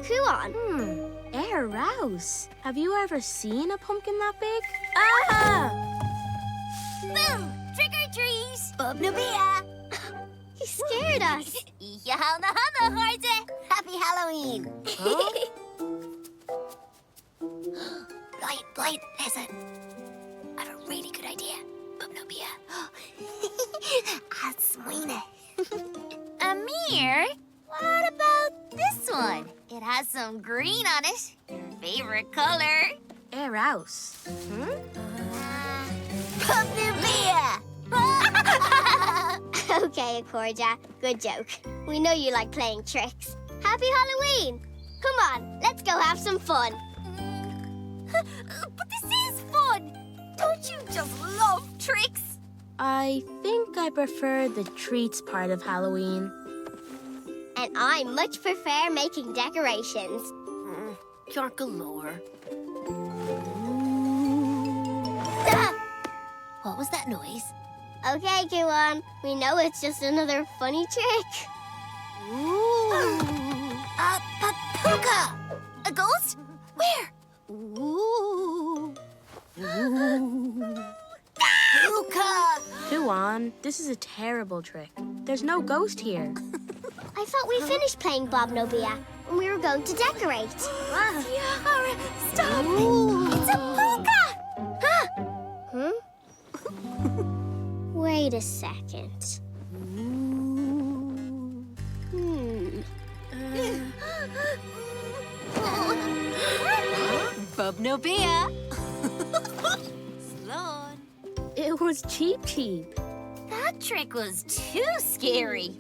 Cuán. Rouse. Have you ever seen a pumpkin that big? Boom! Trick or treat! Bob no Mya! He scared us. Happy Halloween! Blight, listen. I have a really good idea. Bob no Mya. Asmoine. Amir, what about this one? It has some green on it. Your favorite color. Rouse. Bob no Mya! Okay, Acordia. Good joke. We know you like playing tricks. Happy Halloween! Come on, let's go have some fun. But this is fun. Don't you just love tricks? I think I prefer the treats part of Halloween. And I much prefer making decorations. Yark galore. What was that noise? Okay, Cuán. We know it's just another funny trick. A papuka! A ghost? Where? Papuka! Cuán, this is a terrible trick. There's no ghost here. I thought we finished playing Bob no Mya and we were going to decorate. Yara, stop! It's a puka! Wait a second. Bob no Mya. Sloan. It was Cheep Cheep. That trick was too scary.